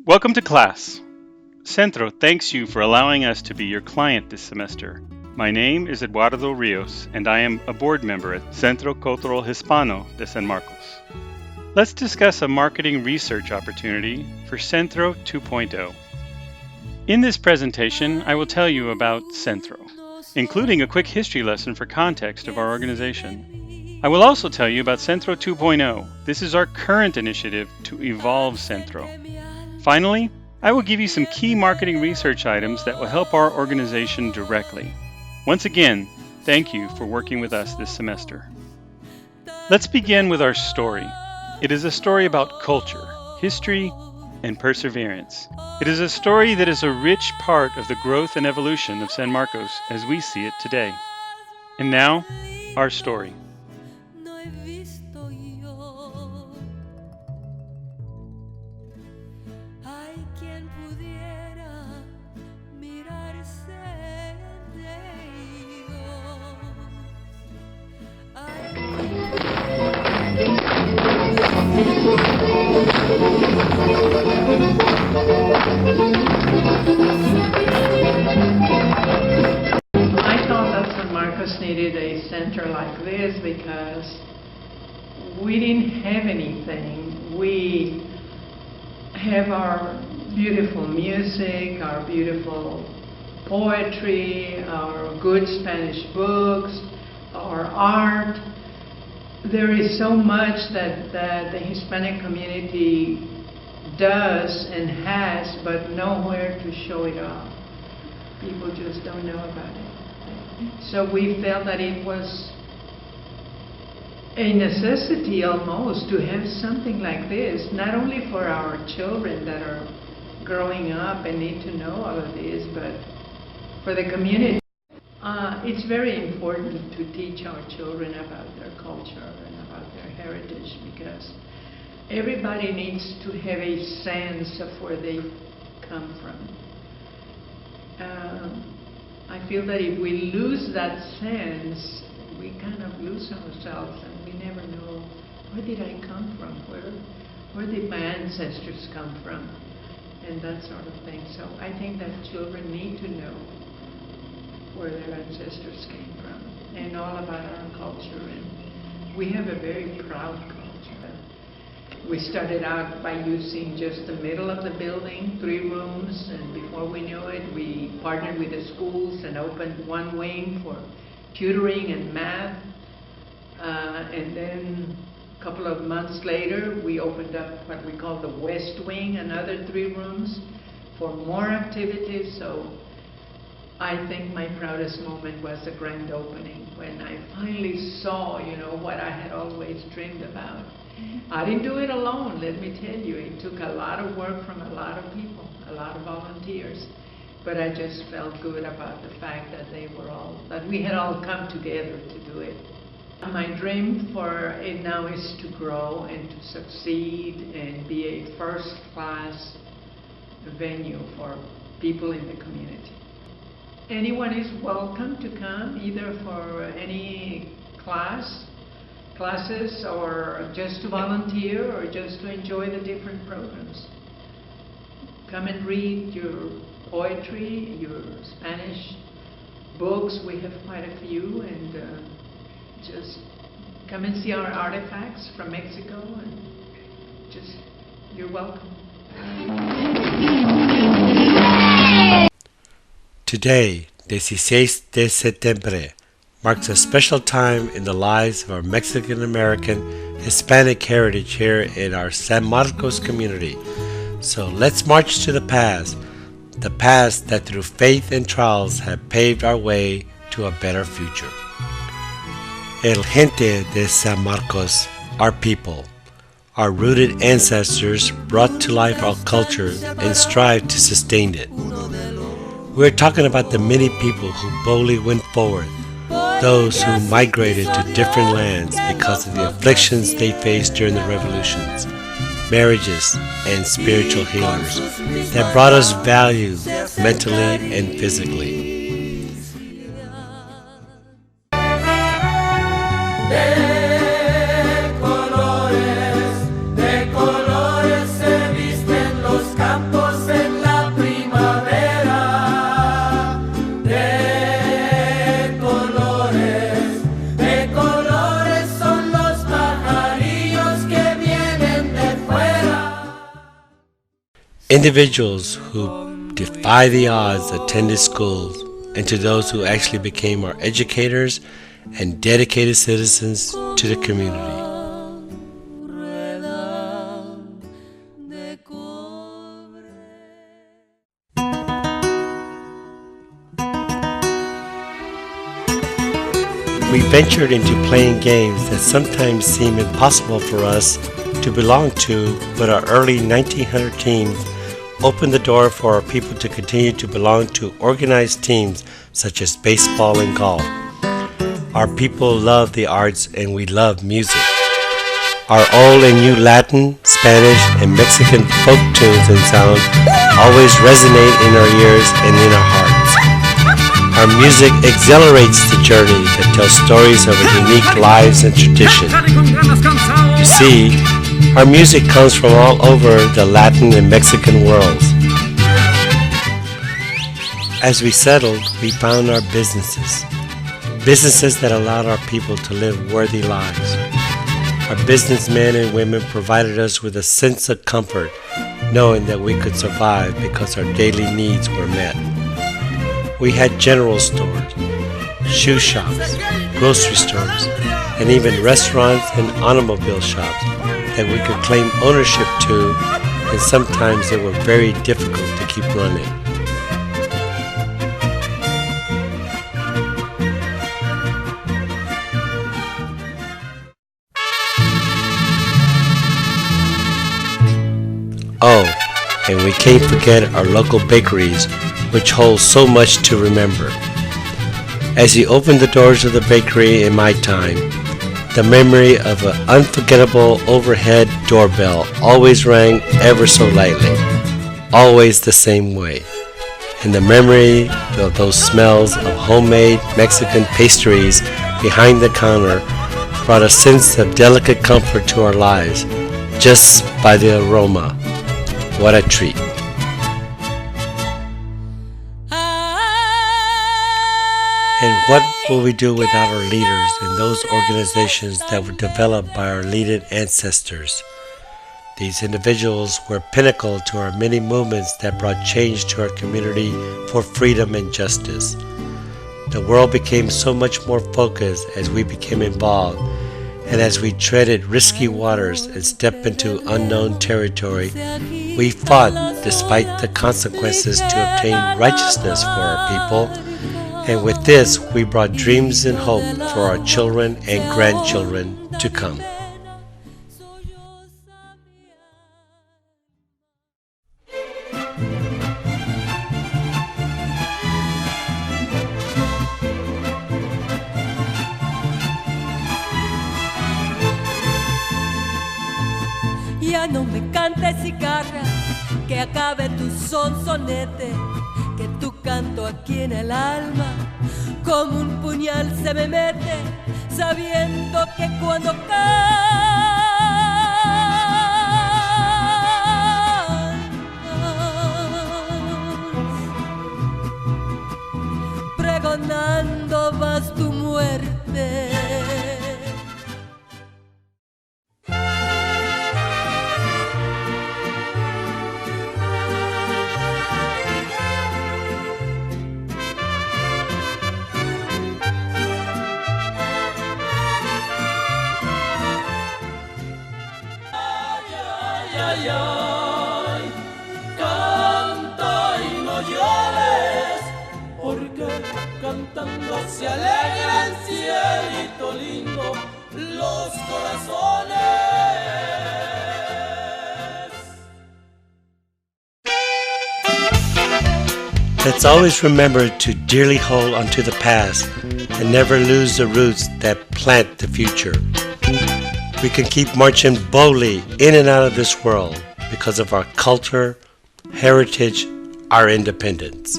Welcome to class. Centro thanks you for allowing us to be your client this semester. My name is Eduardo Rios, and I am a board member at Centro Cultural Hispano de San Marcos. Let's discuss a marketing research opportunity for Centro 2.0. In this presentation, I will tell you about Centro, including a quick history lesson for context of our organization. I will also tell you about Centro 2.0. This is our current initiative to evolve Centro. Finally, I will give you some key marketing research items that will help our organization directly. Once again, thank you for working with us this semester. Let's begin with our story. It is a story about culture, history, and perseverance. It is a story that is a rich part of the growth and evolution of San Marcos as we see it today. And now, our story. I thought that San Marcos needed a center like this because we didn't have anything. We have our beautiful music, our beautiful poetry, our good Spanish books, our art. There is so much that the Hispanic community does and has, but nowhere to show it off. People just don't know about it. So we felt that it was a necessity almost to have something like this, not only for our children that are growing up and need to know all of this, but for the community. It's very important to teach our children about their culture and about their heritage because everybody needs to have a sense of where they come from. I feel that if we lose that sense, we kind of lose ourselves and we never know, where did I come from? Where did my ancestors come from? And that sort of thing. So I think that children need to know where their ancestors came from and all about our culture. And we have a very proud culture. We started out by using just the middle of the building, 3 rooms, and before we knew it, we partnered with the schools and opened one wing for tutoring and math. And then a couple of months later, we opened up what we call the West Wing, another 3 rooms for more activities. So I think my proudest moment was the grand opening when I finally saw, what I had always dreamed about. I didn't do it alone, let me tell you. It took a lot of work from a lot of people, a lot of volunteers. But I just felt good about the fact that that we had all come together to do it. My dream for it now is to grow and to succeed and be a first-class venue for people in the community. Anyone is welcome to come, either for any classes, or just to volunteer, or just to enjoy the different programs. Come and read your poetry, your Spanish books. We have quite a few, and just come and see our artifacts from Mexico, and you're welcome. Today, 16 de septiembre, marks a special time in the lives of our Mexican-American Hispanic heritage here in our San Marcos community. So let's march to the past that through faith and trials have paved our way to a better future. El gente de San Marcos, our people, our rooted ancestors brought to life our culture and strive to sustain it. We're talking about the many people who boldly went forward, those who migrated to different lands because of the afflictions they faced during the revolutions, marriages, and spiritual healers that brought us value mentally and physically. De colores se visten los campos. Individuals who defy the odds attended schools, and to those who actually became our educators and dedicated citizens to the community. We ventured into playing games that sometimes seem impossible for us to belong to, but our early 1900 teams opened the door for our people to continue to belong to organized teams such as baseball and golf. Our people love the arts and we love music. Our old and new Latin, Spanish, and Mexican folk tunes and sounds always resonate in our ears and in our hearts. Our music exhilarates the journey that tells stories of our unique lives and tradition. You see, our music comes from all over the Latin and Mexican worlds. As we settled, we found our businesses that allowed our people to live worthy lives. Our businessmen and women provided us with a sense of comfort, knowing that we could survive because our daily needs were met. We had general stores, shoe shops, grocery stores, and even restaurants and automobile shops that we could claim ownership to, and sometimes they were very difficult to keep running. Oh, and we can't forget our local bakeries, which hold so much to remember. As you opened the doors of the bakery in my time, the memory of an unforgettable overhead doorbell always rang ever so lightly, always the same way. And the memory of those smells of homemade Mexican pastries behind the counter brought a sense of delicate comfort to our lives just by the aroma. What a treat. And what will we do without our leaders and those organizations that were developed by our leaded ancestors? These individuals were pinnacle to our many movements that brought change to our community for freedom and justice. The world became so much more focused as we became involved, and as we treaded risky waters and stepped into unknown territory, we fought despite the consequences to obtain righteousness for our people. And with this, we brought dreams and hope for our children and grandchildren to come. Ya no me cantes cigarra, que acabe tu sonsonete, que tu canto aquí en el alma como un puñal se me mete, sabiendo que cuando cantas pregonando vas tu muerte. Ay, ay, canta y no llores, porque cantando se alegra el cielito lindo, los corazones. Let's always remember to dearly hold onto the past and never lose the roots that plant the future. We can keep marching boldly in and out of this world because of our culture, heritage, our independence.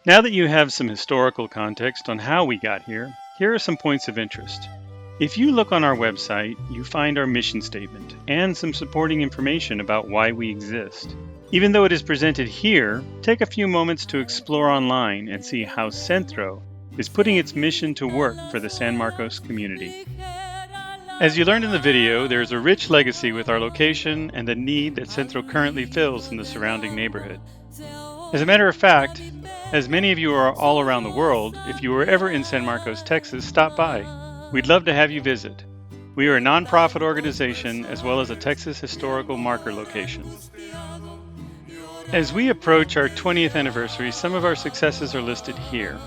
Now that you have some historical context on how we got here, here are some points of interest. If you look on our website, you find our mission statement and some supporting information about why we exist. Even though it is presented here, take a few moments to explore online and see how Centro is putting its mission to work for the San Marcos community. As you learned in the video, there is a rich legacy with our location and the need that Centro currently fills in the surrounding neighborhood. As a matter of fact, as many of you are all around the world, if you were ever in San Marcos, Texas, stop by. We'd love to have you visit. We are a nonprofit organization as well as a Texas historical marker location. As we approach our 20th anniversary, some of our successes are listed here.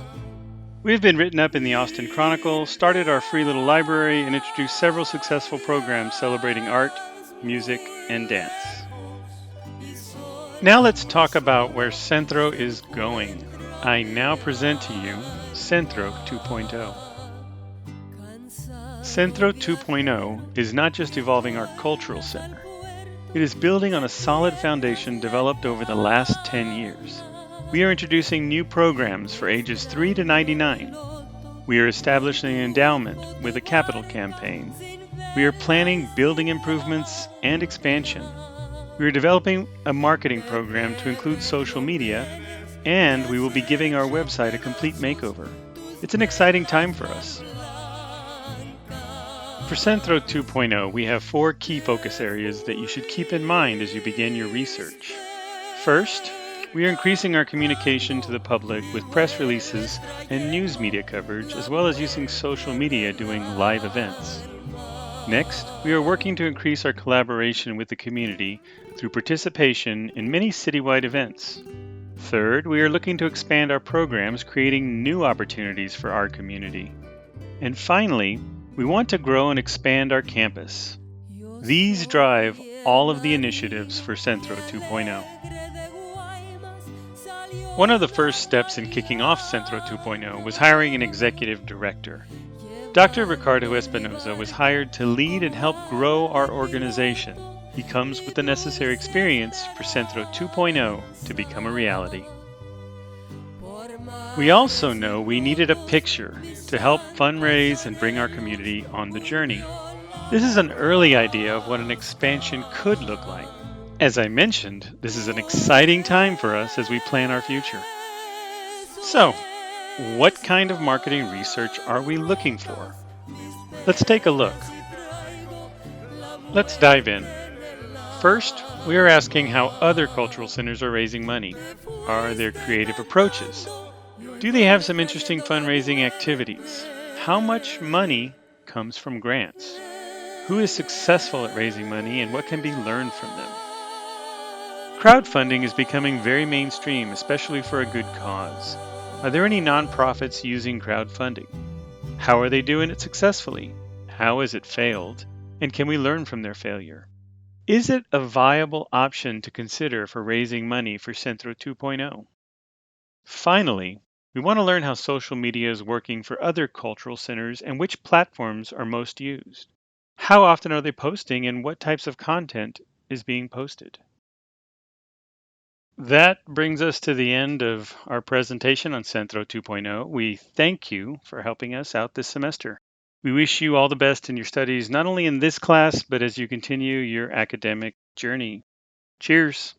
We have been written up in the Austin Chronicle, started our free little library, and introduced several successful programs celebrating art, music, and dance. Now let's talk about where Centro is going. I now present to you Centro 2.0. Centro 2.0 is not just evolving our cultural center. It is building on a solid foundation developed over the last 10 years. We are introducing new programs for ages 3 to 99. We are establishing an endowment with a capital campaign. We are planning building improvements and expansion. We are developing a marketing program to include social media, and we will be giving our website a complete makeover. It's an exciting time for us. For Centro 2.0, we have 4 key focus areas that you should keep in mind as you begin your research. First, we are increasing our communication to the public with press releases and news media coverage, as well as using social media doing live events. Next, we are working to increase our collaboration with the community through participation in many citywide events. Third, we are looking to expand our programs, creating new opportunities for our community. And finally, we want to grow and expand our campus. These drive all of the initiatives for Centro 2.0. One of the first steps in kicking off Centro 2.0 was hiring an executive director. Dr. Ricardo Espinoza was hired to lead and help grow our organization. He comes with the necessary experience for Centro 2.0 to become a reality. We also know we needed a picture to help fundraise and bring our community on the journey. This is an early idea of what an expansion could look like. As I mentioned, this is an exciting time for us as we plan our future. So, what kind of marketing research are we looking for? Let's take a look. Let's dive in. First, we are asking how other cultural centers are raising money. Are there creative approaches? Do they have some interesting fundraising activities? How much money comes from grants? Who is successful at raising money and what can be learned from them? Crowdfunding is becoming very mainstream, especially for a good cause. Are there any nonprofits using crowdfunding? How are they doing it successfully? How has it failed? And can we learn from their failure? Is it a viable option to consider for raising money for Centro 2.0? Finally, we want to learn how social media is working for other cultural centers and which platforms are most used. How often are they posting and what types of content is being posted? That brings us to the end of our presentation on Centro 2.0. We thank you for helping us out this semester. We wish you all the best in your studies, not only in this class, but as you continue your academic journey. Cheers.